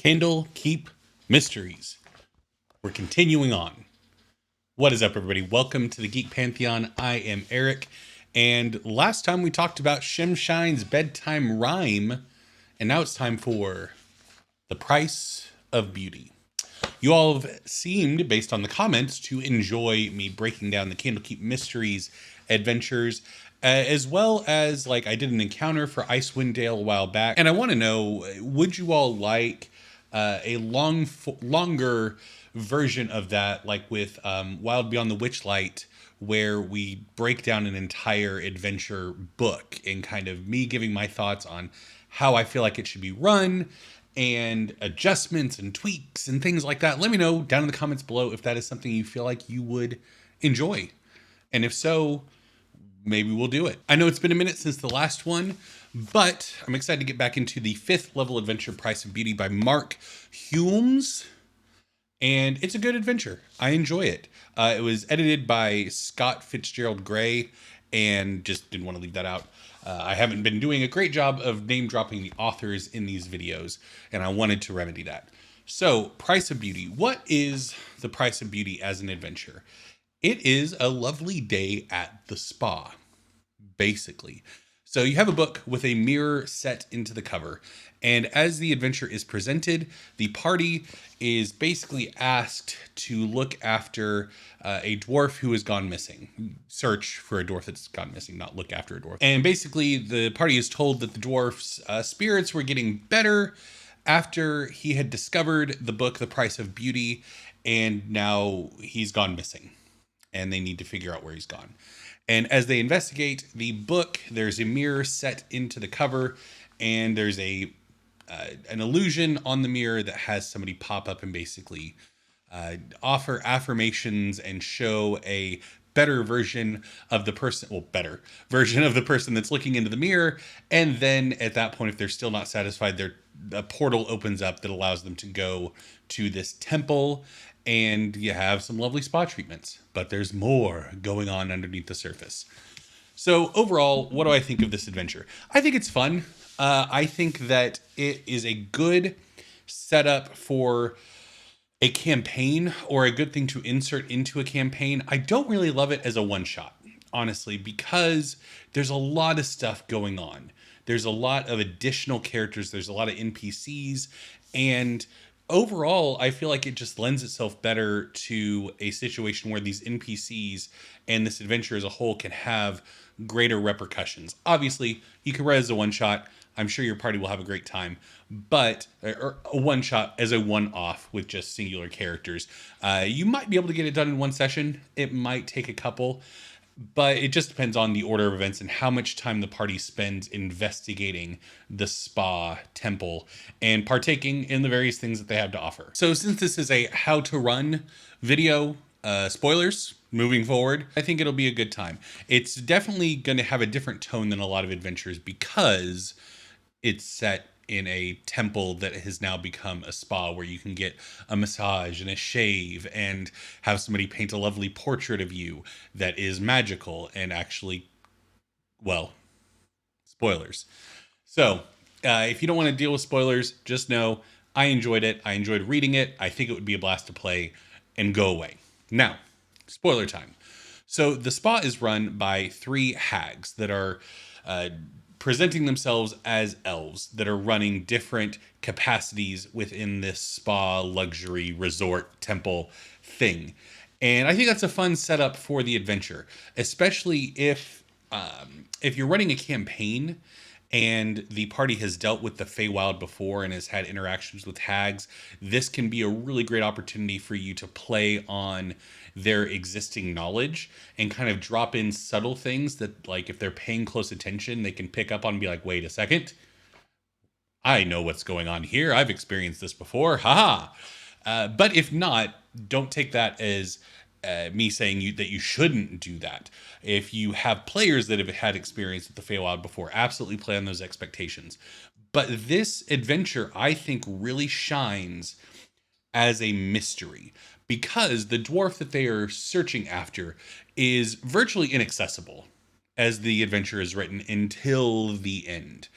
Candlekeep Mysteries. We're continuing on. What is up, everybody? Welcome to the Geek Pantheon. I am Eric, and last time we talked about Shimshine's bedtime rhyme, and now it's time for The Price of Beauty. You all have seemed, based on the comments, to enjoy me breaking down the Candlekeep Mysteries adventures, as well as, I did an encounter for Icewind Dale a while back, and I want to know, would you all like a longer version of that, like with Wild Beyond the Witchlight, where we break down an entire adventure book and kind of me giving my thoughts on how I feel like it should be run and adjustments and tweaks and things like that. Let me know down in the comments below if that is something you feel like you would enjoy. And if so, maybe we'll do it. I know it's been a minute since the last one, but I'm excited to get back into the 5th level adventure, Price of Beauty by Mark Hulmes. And it's a good adventure. I enjoy it. It was edited by Scott Fitzgerald Gray, and just didn't want to leave that out. I haven't been doing a great job of name dropping the authors in these videos, and I wanted to remedy that. So, Price of Beauty. What is the Price of Beauty as an adventure? It is a lovely day at the spa, basically. So you have a book with a mirror set into the cover, and as the adventure is presented, the party is basically asked to look after a dwarf who has gone missing. Search for a dwarf that's gone missing, not look after a dwarf. And basically, the party is told that the dwarf's spirits were getting better after he had discovered the book, The Price of Beauty, and now he's gone missing, and they need to figure out where he's gone. And as they investigate the book, there's a mirror set into the cover, and there's an illusion on the mirror that has somebody pop up and basically offer affirmations and show a better version of the person, better version of the person that's looking into the mirror. And then at that point, if they're still not satisfied, a portal opens up that allows them to go to this temple, and you have some lovely spa treatments, but there's more going on underneath the surface. So overall, what do I think of this adventure? I think it's fun. I think that it is a good setup for a campaign, or a good thing to insert into a campaign. I don't really love it as a one-shot, honestly, because there's a lot of stuff going on. There's a lot of additional characters. There's a lot of NPCs, and overall, I feel like it just lends itself better to a situation where these NPCs and this adventure as a whole can have greater repercussions. Obviously, you can write as a one-shot. I'm sure your party will have a great time, but or a one-shot as a one-off with just singular characters. You might be able to get it done in one session. It might take a couple, but it just depends on the order of events and how much time the party spends investigating the spa temple and partaking in the various things that they have to offer. So since this is a how to run video, spoilers moving forward, I think it'll be a good time. It's definitely going to have a different tone than a lot of adventures because it's set in a temple that has now become a spa where you can get a massage and a shave and have somebody paint a lovely portrait of you that is magical and actually, spoilers. So if you don't want to deal with spoilers, just know I enjoyed it. I enjoyed reading it. I think it would be a blast to play, and go away. Now, spoiler time. So the spa is run by 3 hags that are presenting themselves as elves that are running different capacities within this spa luxury resort temple thing. And I think that's a fun setup for the adventure, especially if you're running a campaign and the party has dealt with the Feywild before and has had interactions with hags. This can be a really great opportunity for you to play on their existing knowledge and kind of drop in subtle things that, like, if they're paying close attention, they can pick up on and be like, wait a second, I know what's going on here. I've experienced this before. Haha. But if not, don't take that as me saying that you shouldn't do that. If you have players that have had experience with the Feywild before, absolutely play on those expectations. But this adventure, I think, really shines as a mystery because the dwarf that they are searching after is virtually inaccessible as the adventure is written until the end,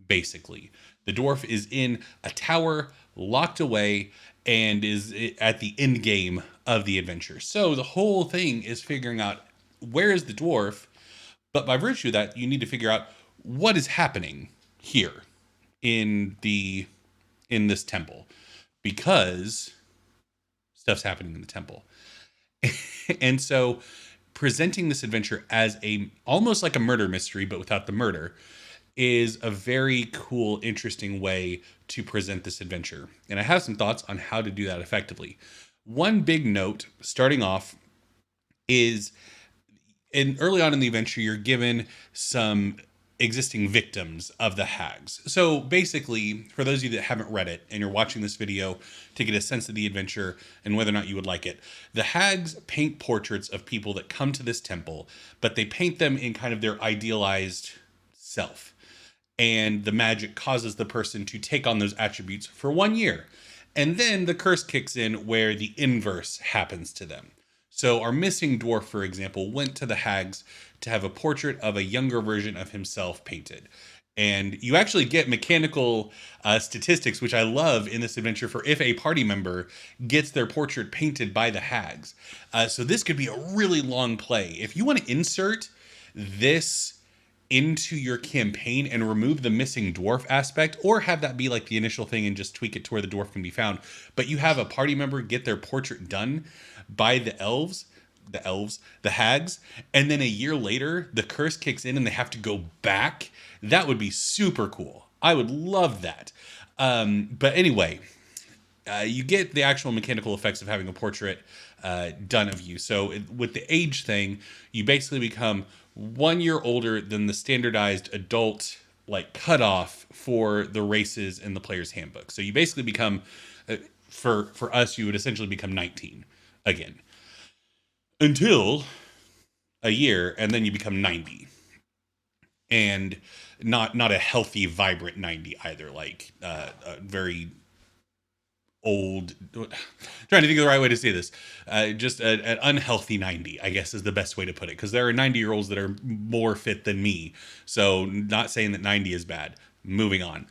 basically. The dwarf is in a tower locked away, and is at the end game of the adventure. So the whole thing is figuring out where is the dwarf, but by virtue of that, you need to figure out what is happening here in this temple, because stuff's happening in the temple. And so presenting this adventure as a almost like a murder mystery but without the murder is a very cool, interesting way to present this adventure. And I have some thoughts on how to do that effectively. One big note starting off is, early on in the adventure, you're given some existing victims of the hags. So basically, for those of you that haven't read it and you're watching this video to get a sense of the adventure and whether or not you would like it, the hags paint portraits of people that come to this temple, but they paint them in kind of their idealized self. And the magic causes the person to take on those attributes for 1 year. And then the curse kicks in where the inverse happens to them. So our missing dwarf, for example, went to the hags to have a portrait of a younger version of himself painted. And you actually get mechanical statistics, which I love in this adventure, for if a party member gets their portrait painted by the hags. So this could be a really long play. If you want to insert this into your campaign and remove the missing dwarf aspect, or have that be like the initial thing and just tweak it to where the dwarf can be found, but you have a party member get their portrait done by the hags, and then a year later the curse kicks in and they have to go back, that would be super cool. I would love that. But anyway, you get the actual mechanical effects of having a portrait done of you. So with the age thing, you basically become 1 year older than the standardized adult like cutoff for the races in the player's handbook. So you basically become, for us, you would essentially become 19 again until a year, and then you become 90, and not a healthy, vibrant 90 either, like a very old, trying to think of the right way to say this, just an unhealthy 90, I guess, is the best way to put it, because there are 90-year-olds that are more fit than me. So not saying that 90 is bad, moving on.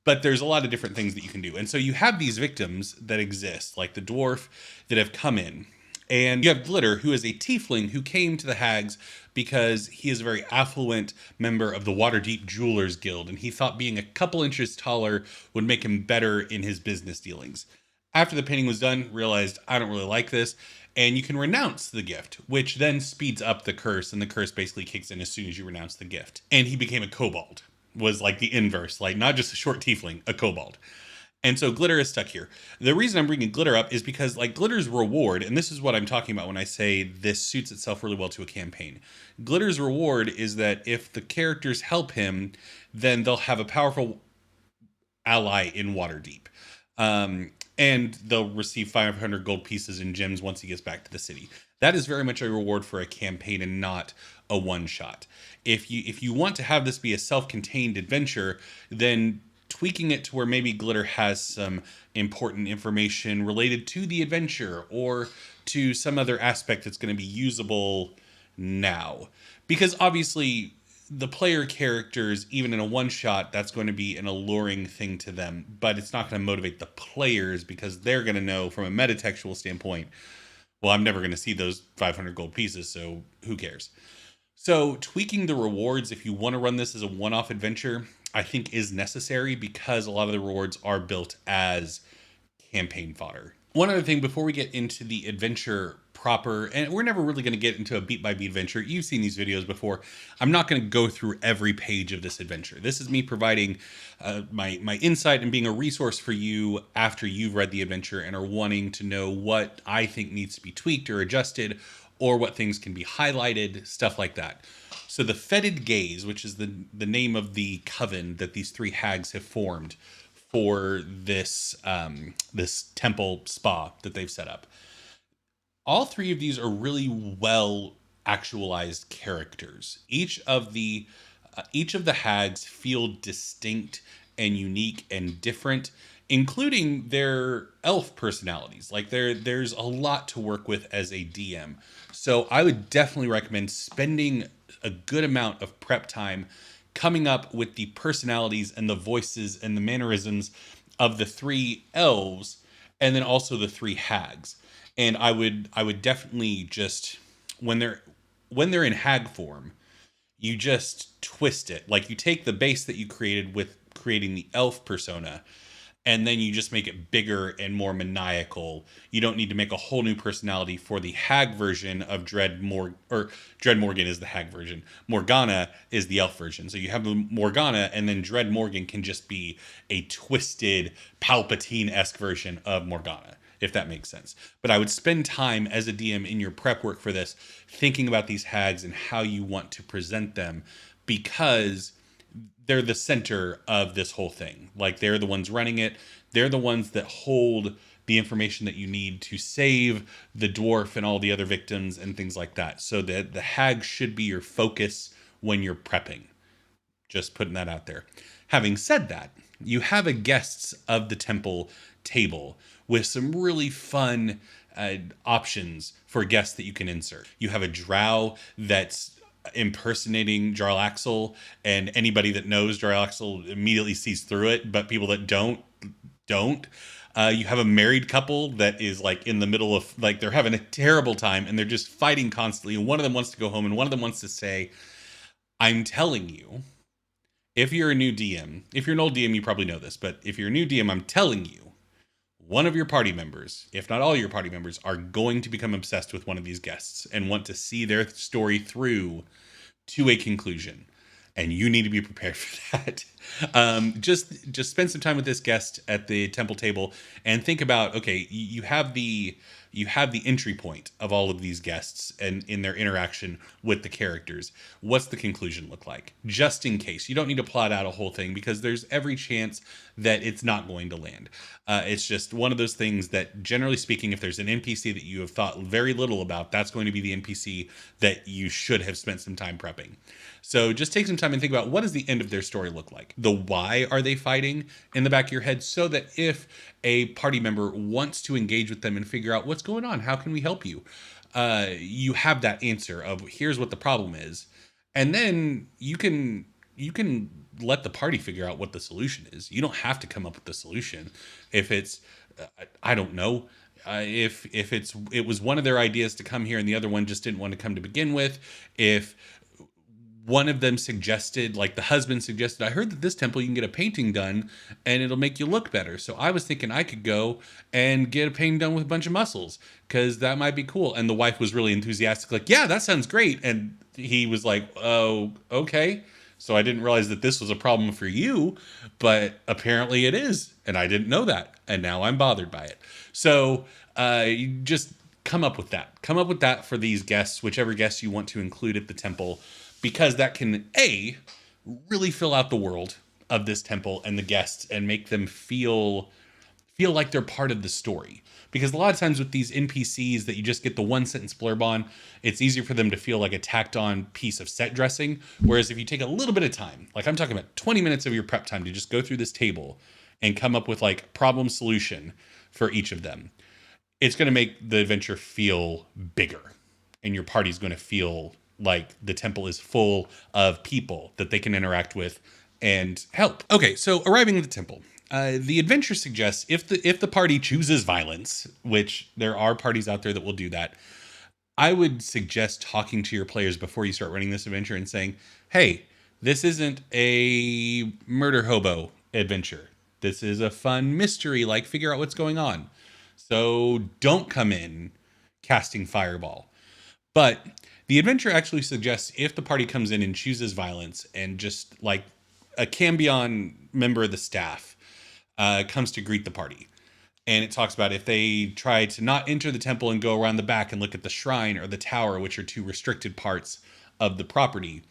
But there's a lot of different things that you can do. And so you have these victims that exist, like the dwarf, that have come in. And you have Glitter, who is a tiefling who came to the hags because he is a very affluent member of the Waterdeep Jewelers Guild, and he thought being a couple inches taller would make him better in his business dealings. After the painting was done, realized, I don't really like this, and you can renounce the gift, which then speeds up the curse, and the curse basically kicks in as soon as you renounce the gift. And he became a kobold, was like the inverse, like not just a short tiefling, a kobold. And so Glitter is stuck here. The reason I'm bringing Glitter up is because, like, Glitter's reward, and this is what I'm talking about when I say this suits itself really well to a campaign. Glitter's reward is that if the characters help him, then they'll have a powerful ally in Waterdeep. And they'll receive 500 gold pieces and gems once he gets back to the city. That is very much a reward for a campaign and not a one-shot. If you want to have this be a self-contained adventure, then tweaking it to where maybe Glitter has some important information related to the adventure or to some other aspect that's going to be usable now. Because obviously the player characters, even in a one-shot, that's going to be an alluring thing to them, but it's not going to motivate the players because they're going to know from a metatextual standpoint, well, I'm never going to see those 500 gold pieces, so who cares? So tweaking the rewards, if you want to run this as a one-off adventure, I think is necessary because a lot of the rewards are built as campaign fodder. One other thing before we get into the adventure proper, and we're never really going to get into a beat-by-beat adventure. You've seen these videos before. I'm not going to go through every page of this adventure. This is me providing my insight and being a resource for you after you've read the adventure and are wanting to know what I think needs to be tweaked or adjusted, or what things can be highlighted, stuff like that. So the Fetid Gaze, which is the name of the coven that these three hags have formed for this this temple spa that they've set up. All three of these are really well actualized characters. Each of the hags feel distinct and unique and different, including their elf personalities. Like there's a lot to work with as a DM. So I would definitely recommend spending a good amount of prep time coming up with the personalities and the voices and the mannerisms of the three elves and then also the three hags. And I would definitely just when they're in hag form, you just twist it. Like you take the base that you created with creating the elf persona, and then you just make it bigger and more maniacal. You don't need to make a whole new personality for the hag version of Dread Morgan is the hag version. Morgana is the elf version. So you have Morgana, and then Dread Morgan can just be a twisted Palpatine-esque version of Morgana, if that makes sense. But I would spend time as a DM in your prep work for this, thinking about these hags and how you want to present them, because they're the center of this whole thing. Like they're the ones running it. They're the ones that hold the information that you need to save the dwarf and all the other victims and things like that. So the hag should be your focus when you're prepping. Just putting that out there. Having said that, you have a guests of the temple table with some really fun options for guests that you can insert. You have a drow that's impersonating Jarlaxle, and anybody that knows Jarlaxle immediately sees through it, but people that don't. You have a married couple that is like in the middle of, like, they're having a terrible time and they're just fighting constantly, and one of them wants to go home and one of them wants to say, I'm telling you, if you're a new DM, if you're an old DM, you probably know this, but if you're a new DM, I'm telling you, one of your party members, if not all your party members, are going to become obsessed with one of these guests and want to see their story through to a conclusion. And you need to be prepared for that. Just spend some time with this guest at the temple table and think about, okay, you have the entry point of all of these guests and in their interaction with the characters. What's the conclusion look like? Just in case. You don't need to plot out a whole thing, because there's every chance that it's not going to land. It's just one of those things that, generally speaking, if there's an NPC that you have thought very little about, that's going to be the NPC that you should have spent some time prepping. So just take some time and think about, what does the end of their story look like? The why are they fighting in the back of your head, so that if a party member wants to engage with them and figure out what's going on, how can we help you? You have that answer of, here's what the problem is. And then you can let the party figure out what the solution is. You don't have to come up with the solution. If it's, I don't know, if it was one of their ideas to come here and the other one just didn't want to come to begin with, if one of them suggested, like the husband suggested, I heard that this temple you can get a painting done and it'll make you look better. So I was thinking I could go and get a painting done with a bunch of muscles, because that might be cool. And the wife was really enthusiastic, like, yeah, that sounds great. And he was like, oh, okay. So I didn't realize that this was a problem for you, but apparently it is. And I didn't know that. And now I'm bothered by it. So you just come up with that. Come up with that for these guests, whichever guests you want to include at the temple, because that can, A, really fill out the world of this temple and the guests and make them feel like they're part of the story. Because a lot of times with these NPCs that you just get the one sentence blurb on, it's easier for them to feel like a tacked on piece of set dressing. Whereas if you take a little bit of time, like I'm talking about 20 minutes of your prep time to just go through this table and come up with like problem solution for each of them, it's going to make the adventure feel bigger, and your party's going to feel like the temple is full of people that they can interact with and help. Okay, so arriving at the temple. The adventure suggests, if the party chooses violence, which there are parties out there that will do that, I would suggest talking to your players before you start running this adventure and saying, hey, this isn't a murder hobo adventure. This is a fun mystery, like figure out what's going on. So don't come in casting fireball. But the adventure actually suggests, if the party comes in and chooses violence, and just like a Cambion member of the staff comes to greet the party, and it talks about if they try to not enter the temple and go around the back and look at the shrine or the tower, which are two restricted parts of the property,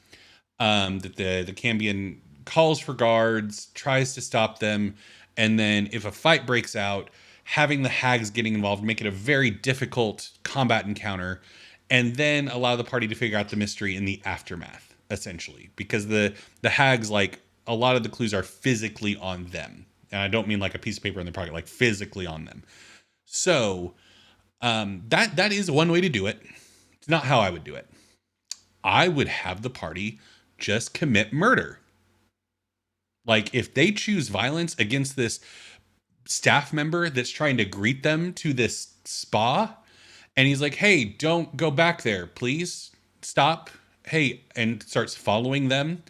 that the Cambion calls for guards, tries to stop them, and then if a fight breaks out, having the hags getting involved make it a very difficult combat encounter, and then allow the party to figure out the mystery in the aftermath, essentially. Because the hags, like, a lot of the clues are physically on them. And I don't mean like a piece of paper in their pocket, like physically on them. So that is one way to do it. It's not how I would do it. I would have the party just commit murder. Like, if they choose violence against this staff member that's trying to greet them to this spa, and he's like, hey, don't go back there, please stop, hey, and starts following them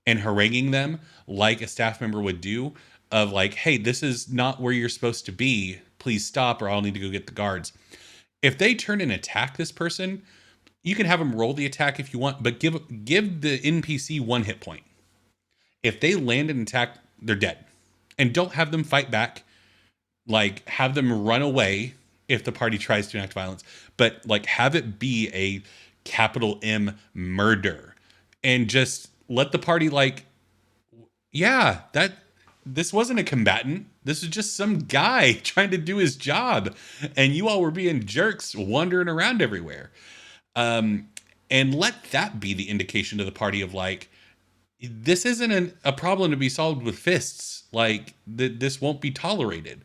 and haranguing them like a staff member would do, of like, hey, this is not where you're supposed to be, please stop or I'll need to go get the guards. If they turn and attack this person, you can have them roll the attack if you want, but give the NPC 1 hit point. If they land an attack, they're dead. And don't have them fight back. Like, have them run away if the party tries to enact violence, but like have it be a capital M murder, and just let the party like, yeah, that this wasn't a combatant. This is just some guy trying to do his job, and you all were being jerks wandering around everywhere. Um, and let that be the indication to the party of like, this isn't a problem to be solved with fists. Like, this won't be tolerated.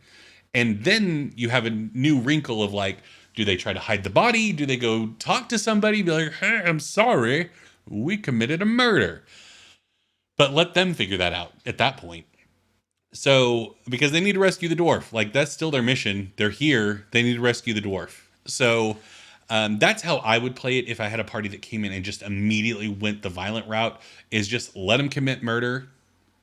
And then you have a new wrinkle of like, do they try to hide the body? Do they go talk to somebody? Be like, hey, I'm sorry, we committed a murder. But let them figure that out at that point. So, because they need to rescue the dwarf. Like, that's still their mission. They're here. They need to rescue the dwarf. So, that's how I would play it if I had a party that came in and just immediately went the violent route, is just let them commit murder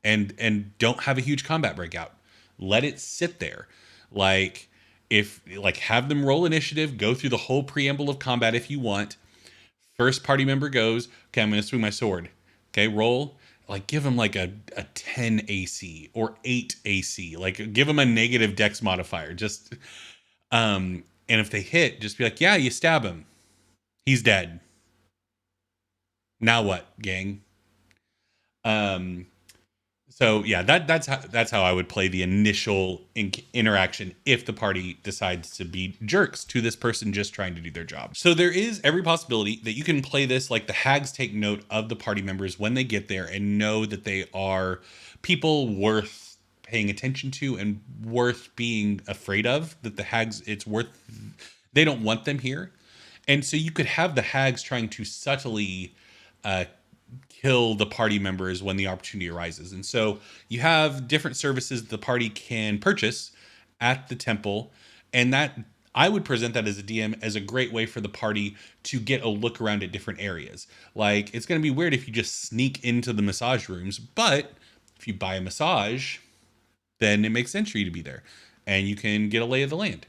and don't have a huge combat breakout. Let it sit there. Like, if like have them roll initiative, go through the whole preamble of combat if you want. First party member goes, okay, I'm going to swing my sword. Okay, roll. Like, give them like a 10 AC or 8 AC. Like, give them a negative dex modifier. Just, and if they hit, just be like, yeah, you stab him. He's dead. Now what, gang? Um, So yeah, that's how I would play the initial interaction if the party decides to be jerks to this person just trying to do their job. So there is every possibility that you can play this like the hags take note of the party members when they get there and know that they are people worth paying attention to and worth being afraid of, that the hags, it's worth, they don't want them here. And so you could have the hags trying to subtly kill the party members when the opportunity arises. And so you have different services the party can purchase at the temple, and that I would present that as a DM as a great way for the party to get a look around at different areas. Like, it's going to be weird if you just sneak into the massage rooms, but if you buy a massage, then it makes sense for you to be there and you can get a lay of the land.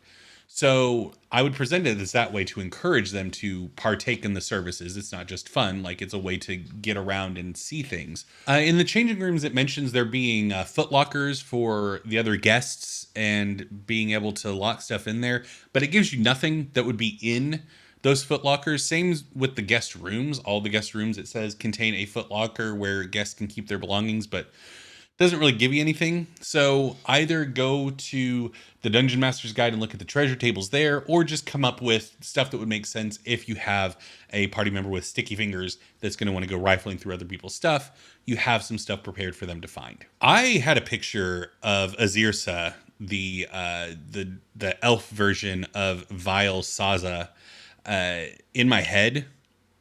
So I would present it as that way to encourage them to partake in the services. It's not just fun, like it's a way to get around and see things. In the changing rooms, it mentions there being foot lockers for the other guests and being able to lock stuff in there, but it gives you nothing that would be in those foot lockers. Same with the guest rooms. All the guest rooms, it says, contain a foot locker where guests can keep their belongings, but doesn't really give you anything. So either go to the Dungeon Master's Guide and look at the treasure tables there, or just come up with stuff that would make sense if you have a party member with sticky fingers that's going to want to go rifling through other people's stuff. You have some stuff prepared for them to find. I had a picture of Azirsa, the elf version of Vile Saza, in my head,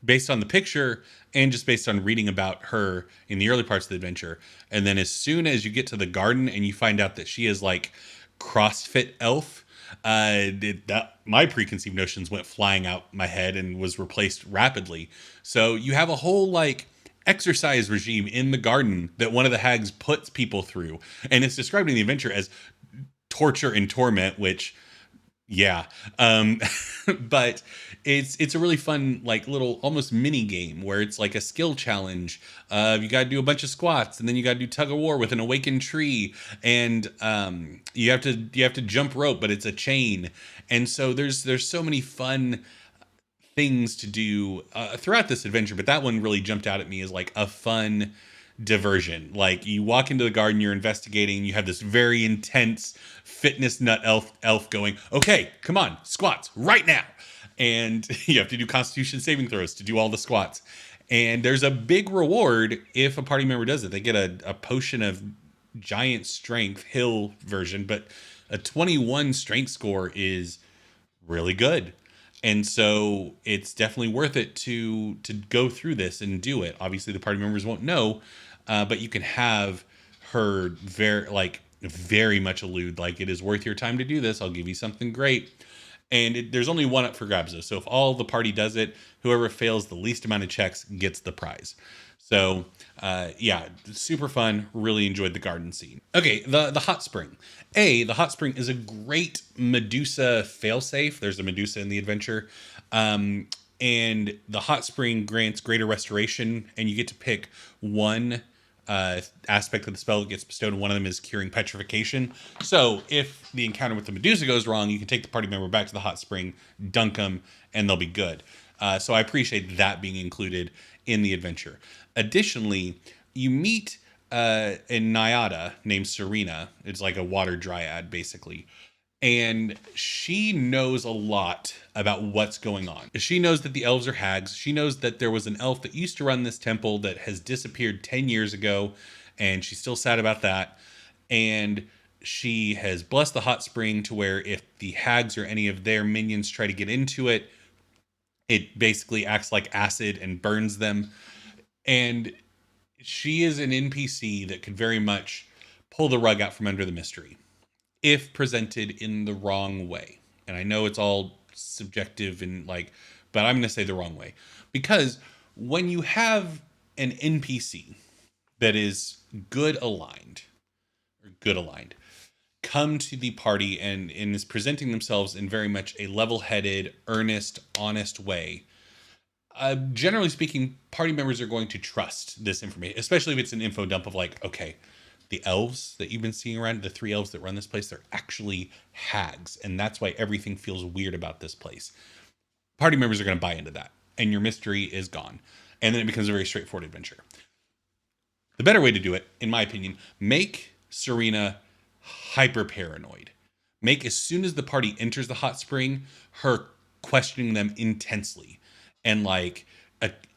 based on the picture and just based on reading about her in the early parts of the adventure. And then as soon as you get to the garden and you find out that she is like CrossFit elf, my preconceived notions went flying out my head and was replaced rapidly. So you have a whole like exercise regime in the garden that one of the hags puts people through. And it's described in the adventure as torture and torment, which, yeah. But it's a really fun, like, little almost mini game where it's like a skill challenge. You got to do a bunch of squats, and then you got to do tug of war with an awakened tree, and you have to jump rope, but it's a chain. And so there's so many fun things to do throughout this adventure. But that one really jumped out at me as like a fun diversion. Like, you walk into the garden, you're investigating, you have this very intense fitness nut elf going, okay, come on, squats right now. And you have to do constitution saving throws to do all the squats. And there's a big reward if a party member does it. They get a potion of giant strength, hill version, but a 21 strength score is really good. And so it's definitely worth it to go through this and do it. Obviously, the party members won't know, but you can have her very much allude like, it is worth your time to do this. I'll give you something great. And there's only one up for grabs, though. So if all the party does it, whoever fails the least amount of checks gets the prize. So yeah, super fun. Really enjoyed the garden scene. Okay, the hot spring. The hot spring is a great Medusa failsafe. There's a Medusa in the adventure. And the hot spring grants greater restoration, and you get to pick one aspect of the spell that gets bestowed, and one of them is curing petrification. So if the encounter with the Medusa goes wrong, you can take the party member back to the hot spring, dunk them, and they'll be good. So I appreciate that being included in the adventure. Additionally, you meet a Naiada named Serena. It's like a water dryad, basically. And she knows a lot about what's going on. She knows that the elves are hags. She knows that there was an elf that used to run this temple that has disappeared 10 years ago, and she's still sad about that. And she has blessed the hot spring to where if the hags or any of their minions try to get into it, it basically acts like acid and burns them. And she is an NPC that could very much pull the rug out from under the mystery if presented in the wrong way. And I know it's all subjective and like, but I'm going to say the wrong way. Because when you have an NPC that is good aligned, come to the party and is presenting themselves in very much a level-headed, earnest, honest way, generally speaking, party members are going to trust this information, especially if it's an info dump of like, okay, the elves that you've been seeing around, the three elves that run this place, they're actually hags. And that's why everything feels weird about this place. Party members are going to buy into that. And your mystery is gone. And then it becomes a very straightforward adventure. The better way to do it, in my opinion, make Serena hyper paranoid. Make, as soon as the party enters the hot spring, her questioning them intensely and like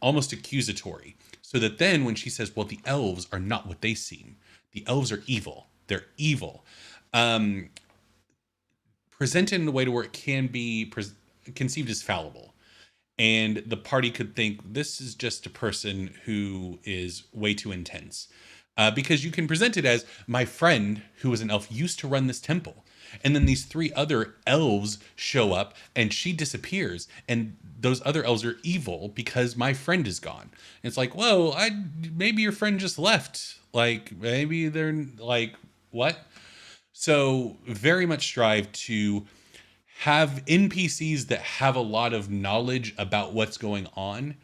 almost accusatory. So that then when she says, well, the elves are not what they seem. The elves are evil. They're evil. Presented in a way to where it can be conceived as fallible. And the party could think this is just a person who is way too intense. Because you can present it as, my friend who was an elf used to run this temple. And then these three other elves show up and she disappears. And those other elves are evil because my friend is gone. And it's like, whoa, maybe your friend just left. Like, maybe they're like, what? So very much strive to have NPCs that have a lot of knowledge about what's going on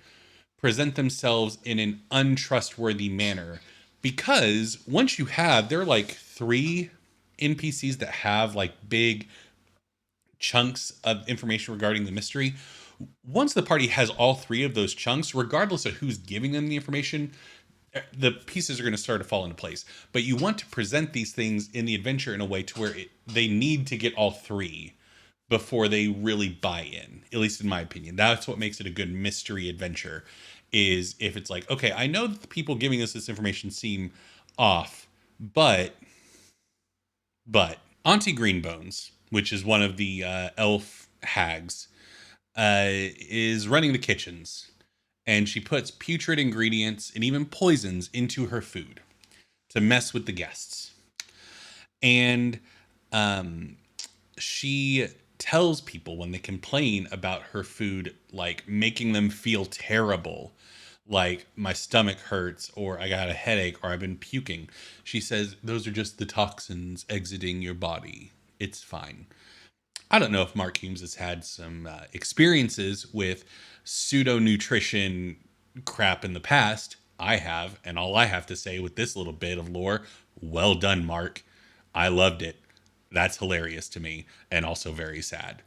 present themselves in an untrustworthy manner. Because once you have, there are like 3 NPCs that have like big chunks of information regarding the mystery. Once the party has all 3 of those chunks, regardless of who's giving them the information, the pieces are going to start to fall into place. But you want to present these things in the adventure in a way to where they need to get all 3 before they really buy in, at least in my opinion. That's what makes it a good mystery adventure, is if it's like, okay, I know that the people giving us this information seem off, but Auntie Greenbones, which is one of the elf hags, is running the kitchens, and she puts putrid ingredients and even poisons into her food to mess with the guests. And she tells people when they complain about her food, like making them feel terrible, like my stomach hurts or I got a headache or I've been puking, she says those are just the toxins exiting your body. It's fine. I don't know if Mark Humes has had some experiences with pseudo nutrition crap in the past. I have, and all I have to say with this little bit of lore, well done, Mark. I loved it. That's hilarious to me, and also very sad.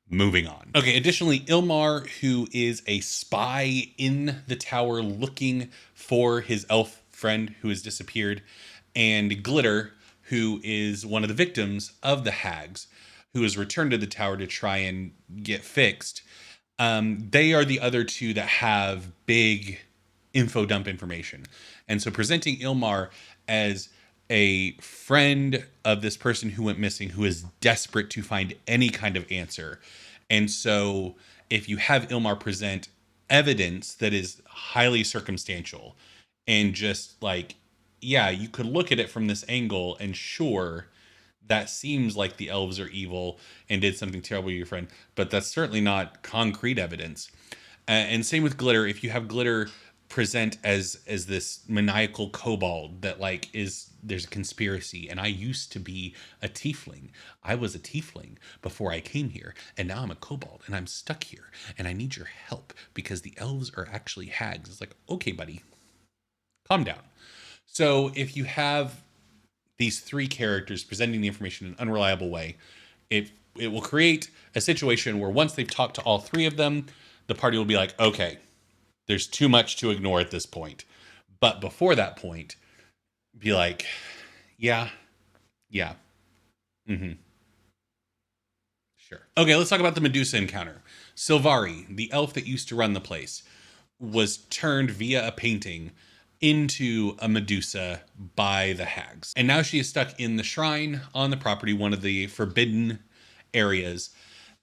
Moving on. Okay, additionally, Ilmar, who is a spy in the tower looking for his elf friend who has disappeared, and Glitter, who is one of the victims of the hags, who has returned to the tower to try and get fixed. They are the other 2 that have big info dump information. And so presenting Ilmar as a friend of this person who went missing, who is desperate to find any kind of answer. And so if you have Ilmar present evidence that is highly circumstantial and just like yeah, you could look at it from this angle and sure, that seems like the elves are evil and did something terrible to your friend, but that's certainly not concrete evidence. And same with glitter. If you have glitter present as this maniacal kobold that like is there's a conspiracy, and I used to be a tiefling. I was a tiefling before I came here, and now I'm a kobold and I'm stuck here and I need your help because the elves are actually hags. It's like, okay, buddy, calm down. So if you have these three characters presenting the information in an unreliable way, it will create a situation where once they've talked to all three of them, the party will be like, okay, there's too much to ignore at this point. But before that point, be like, yeah, yeah, mm-hmm, sure. Okay, let's talk about the Medusa encounter. Silvari, the elf that used to run the place, was turned via a painting into a Medusa by the hags. And now she is stuck in the shrine on the property, one of the forbidden areas.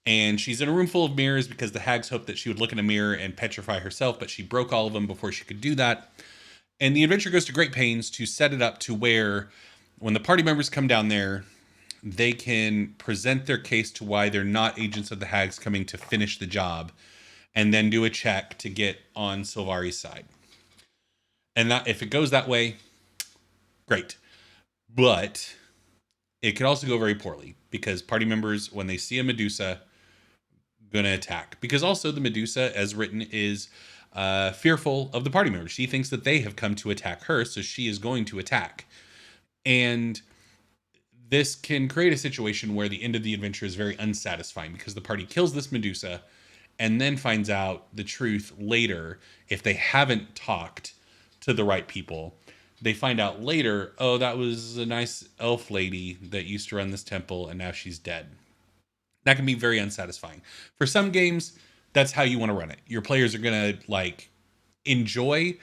And she's in a room full of mirrors because the hags hoped that she would look in a mirror and petrify herself, but she broke all of them before she could do that. And the adventure goes to great pains to set it up to where when the party members come down there, they can present their case to why they're not agents of the hags coming to finish the job, and then do a check to get on Silvari's side. And that if it goes that way, great. But it could also go very poorly because party members, when they see a Medusa, gonna attack. Because also the Medusa, as written, is fearful of the party members. She thinks that they have come to attack her, so she is going to attack. And this can create a situation where the end of the adventure is very unsatisfying because the party kills this Medusa and then finds out the truth later if they haven't talked to the right people. They find out later, oh, that was a nice elf lady that used to run this temple and now she's dead. That can be very unsatisfying. For some games, that's how you want to run it. Your players are going to like enjoy.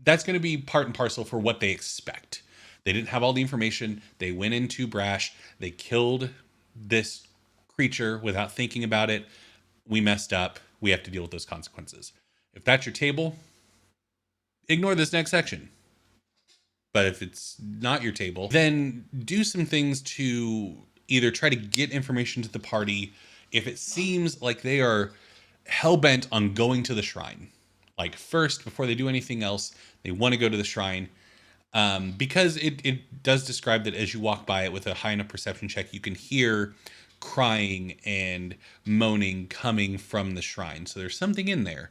That's going to be part and parcel for what they expect. They didn't have all the information. They went in too brash. They killed this creature without thinking about it. We messed up. We have to deal with those consequences. If that's your table, ignore this next section. But if it's not your table, then do some things to either try to get information to the party if it seems like they are hell-bent on going to the shrine. Like first, before they do anything else, they want to go to the shrine. Because it does describe that as you walk by it with a high enough perception check, you can hear crying and moaning coming from the shrine. So there's something in there.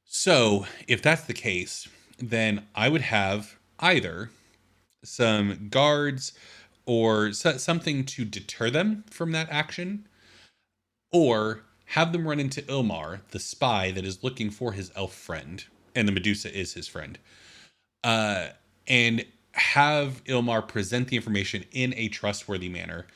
So if that's the case, then I would have either some guards or something to deter them from that action, or have them run into Ilmar, the spy that is looking for his elf friend, and the Medusa is his friend, and have Ilmar present the information in a trustworthy manner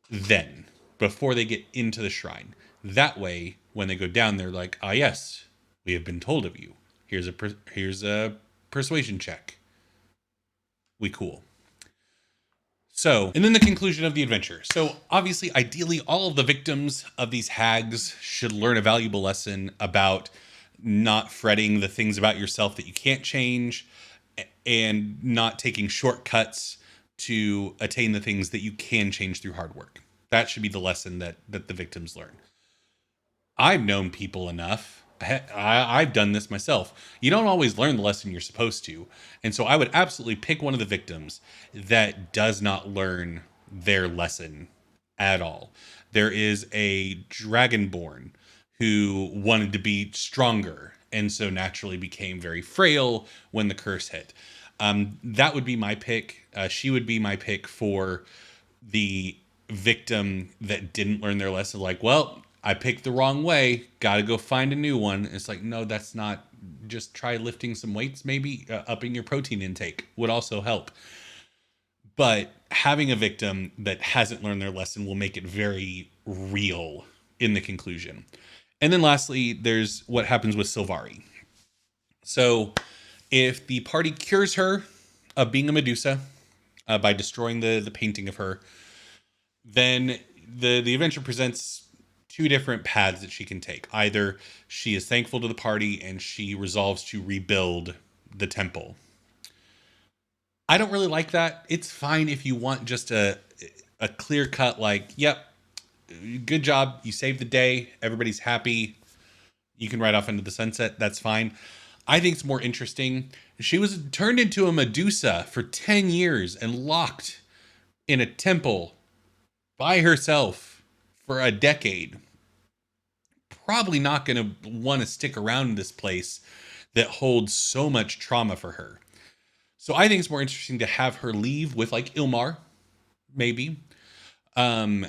then, before they get into the shrine. That way, when they go down, they're like, ah, yes, we have been told of you. Here's a persuasion check. We cool. So, and then the conclusion of the adventure. So, obviously, ideally, all of the victims of these hags should learn a valuable lesson about not fretting the things about yourself that you can't change and not taking shortcuts to attain the things that you can change through hard work. That should be the lesson that the victims learn. I've known people enough. I've done this myself. You don't always learn the lesson you're supposed to. And so I would absolutely pick one of the victims that does not learn their lesson at all. There is a dragonborn who wanted to be stronger and so naturally became very frail when the curse hit. That would be my pick. She would be my pick for the victim that didn't learn their lesson. Like, well, I picked the wrong way. Got to go find a new one. It's like, no, that's not. Just try lifting some weights, maybe upping your protein intake would also help. But having a victim that hasn't learned their lesson will make it very real in the conclusion. And then lastly, there's what happens with Silvari. So if the party cures her of being a Medusa by destroying the painting of her, then the adventure presents two different paths that she can take. Either she is thankful to the party and she resolves to rebuild the temple, I don't really like that. It's fine if you want just a clear cut, like, yep, good job, you saved the day, everybody's happy, you can ride off into the sunset. That's fine. I think it's more interesting. She was turned into a Medusa for 10 years and locked in a temple by herself for a decade. Probably not going to want to stick around in this place that holds so much trauma for her. So I think it's more interesting to have her leave with like Ilmar, maybe. Um,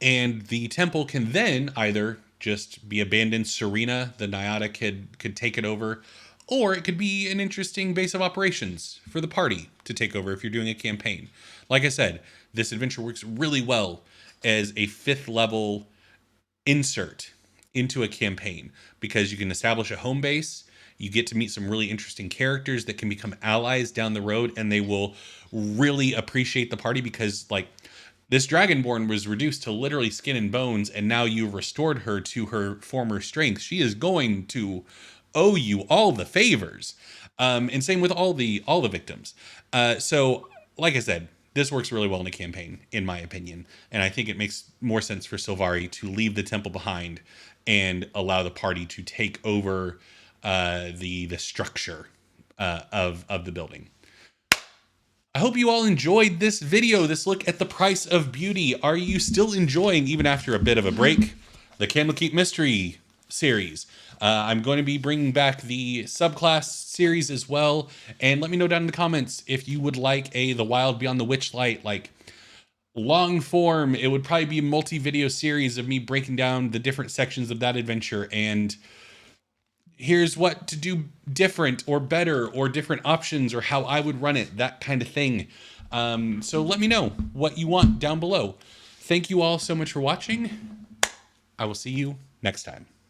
and the temple can then either just be abandoned. Serena, the Nyada, could take it over, or it could be an interesting base of operations for the party to take over if you're doing a campaign. Like I said, this adventure works really well as a 5th level insert into a campaign because you can establish a home base. You get to meet some really interesting characters that can become allies down the road, and they will really appreciate the party because, like, this Dragonborn was reduced to literally skin and bones, and now you've restored her to her former strength. She is going to owe you all the favors, and same with all the victims. So, like I said, this works really well in a campaign, in my opinion, and I think it makes more sense for Sylvari to leave the temple behind and allow the party to take over the structure of the building. I hope you all enjoyed this video, this look at the price of beauty. Are you still enjoying, even after a bit of a break, the Candlekeep Mystery series? I'm going to be bringing back the subclass series as well. And let me know down in the comments if you would like The Wild Beyond the Witchlight, like long form. It would probably be a multi-video series of me breaking down the different sections of that adventure and here's what to do different or better or different options or how I would run it, that kind of thing. So let me know what you want down below. Thank you all so much for watching. I will see you next time.